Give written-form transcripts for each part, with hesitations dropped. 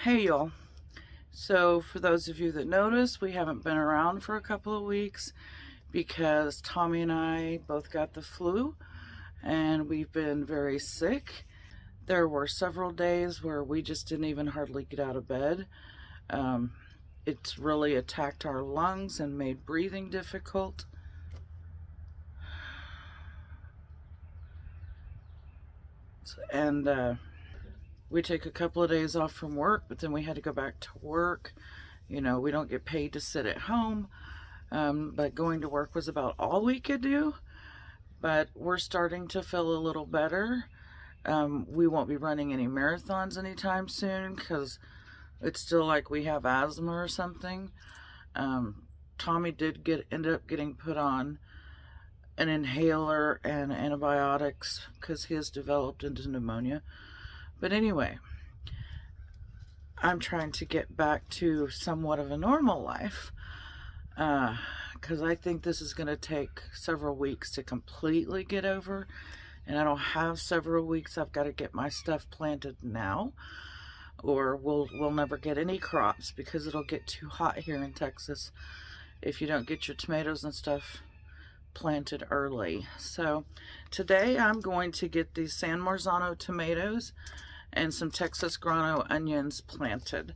Hey y'all. So for those of you that noticed, we haven't been around for a couple of weeks because Tommy and I both got the flu and we've been very sick. There were several days where we just didn't even hardly get out of bed. Um, it's really attacked our lungs and made breathing difficult. And we take a couple of days off from work, but then we had to go back to work. You know, we don't get paid to sit at home. But going to work was about all we could do. But we're starting to feel a little better. We won't be running any marathons anytime soon because it's still like we have asthma or something. Tommy did end up getting put on an inhaler and antibiotics because he has developed into pneumonia. But anyway, I'm trying to get back to somewhat of a normal life. Because I think this is going to take several weeks to completely get over, and I don't have several weeks. I've got to get my stuff planted now, or we'll never get any crops because it'll get too hot here in Texas if you don't get your tomatoes and stuff planted early. So today I'm going to get these San Marzano tomatoes and some Texas grano onions planted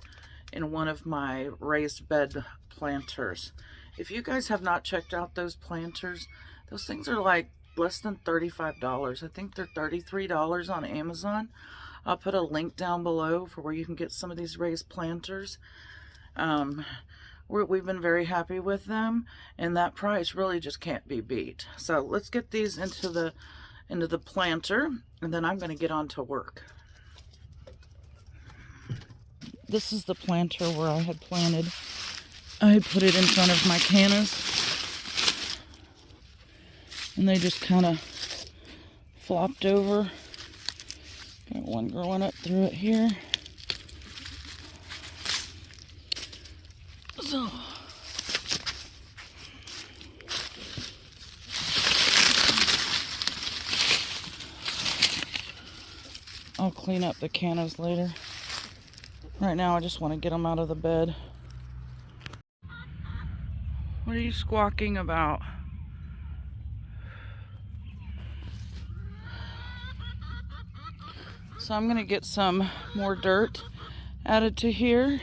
in one of my raised bed planters. If you guys have not checked out those planters, those things are like less than $35. I think they're $33 on Amazon. I'll put a link down below for where you can get some of these raised planters. We've been very happy with them, and that price really just can't be beat. So let's get these into the planter, and then I'm going to get on to work. This is the planter where I had planted. I put it in front of my cannas, and they just kind of flopped over. Got one growing up through it here. So I'll clean up the cannas later. Right now I just want to get them out of the bed. What are you squawking about? So I'm gonna get some more dirt added to here.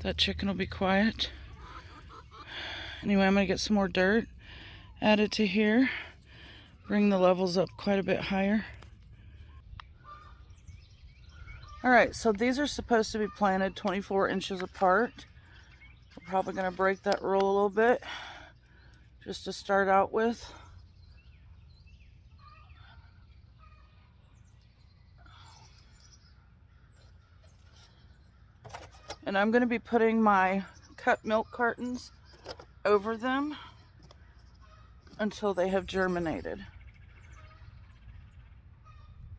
That chicken will be quiet. Anyway, I'm gonna get some more dirt added to here. Bring the levels up quite a bit higher. All right, so these are supposed to be planted 24 inches apart. We're probably gonna break that rule a little bit just to start out with. And I'm going to be putting my cut milk cartons over them until they have germinated.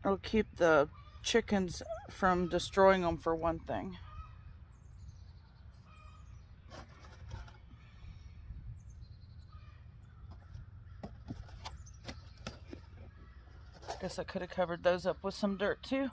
It'll keep the chickens from destroying them, for one thing. Guess I could have covered those up with some dirt too.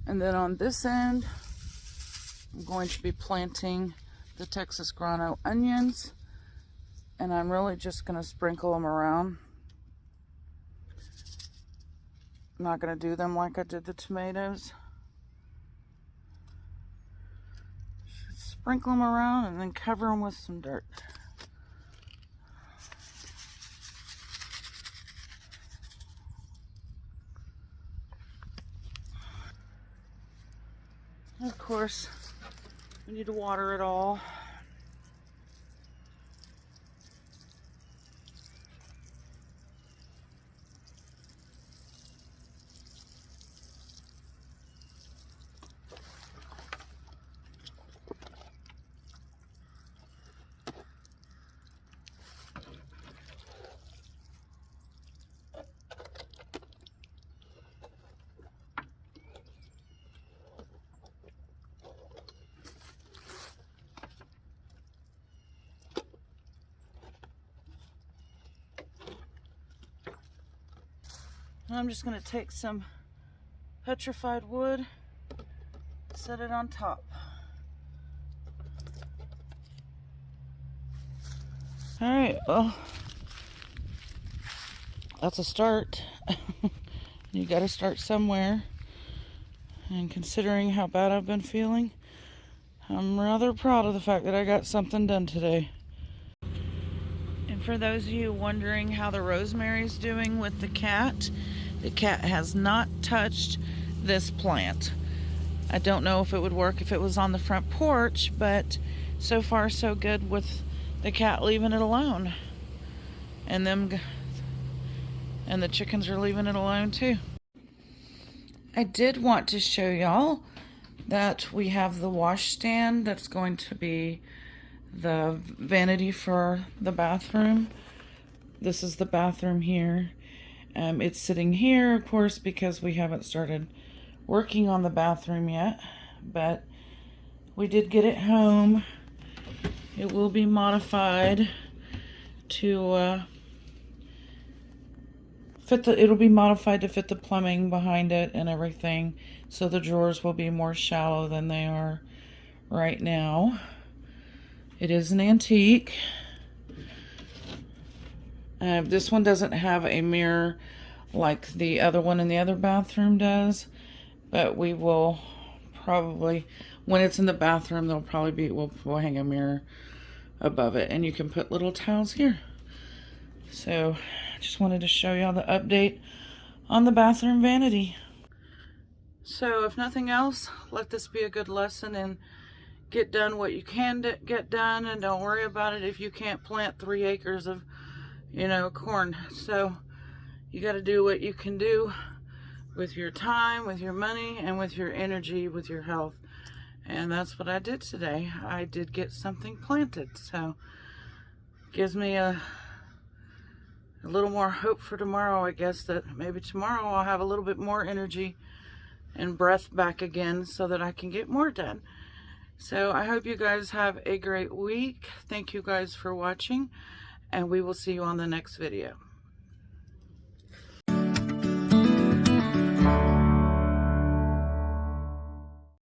And then on this end, I'm going to be planting the Texas grano onions, and I'm really just going to sprinkle them around. I'm not going to do them like I did the tomatoes. Just sprinkle them around and then cover them with some dirt. And of course, we need to water it all. I'm just going to take some petrified wood, set it on top. Alright, well, that's a start. You gotta start somewhere. And considering how bad I've been feeling, I'm rather proud of the fact that I got something done today. And for those of you wondering how the rosemary's doing with the cat has not touched this plant. I don't know if it would work if it was on the front porch, but so far so good with the cat leaving it alone. And the chickens are leaving it alone too. I did want to show y'all that we have the washstand that's going to be the vanity for the bathroom. This is the bathroom here. It's sitting here, of course, because we haven't started working on the bathroom yet, but we did get it home. It will be modified to it'll be modified to fit the plumbing behind it and everything, so the drawers will be more shallow than they are right now. It is an antique. This one doesn't have a mirror like the other one in the other bathroom does, but we will probably, when it's in the bathroom, there'll probably be, we'll hang a mirror above it, and you can put little towels here. So I just wanted to show y'all the update on the bathroom vanity. So if nothing else, let this be a good lesson and get done what you can get done, and don't worry about it if you can't plant 3 acres of, corn. So you got to do what you can do with your time, with your money, and with your energy, with your health. And that's what I did today. I did get something planted, so gives me a little more hope for tomorrow, I guess, that maybe tomorrow I'll have a little bit more energy and breath back again so that I can get more done. So I hope you guys have a great week. Thank you guys for watching, and we will see you on the next video.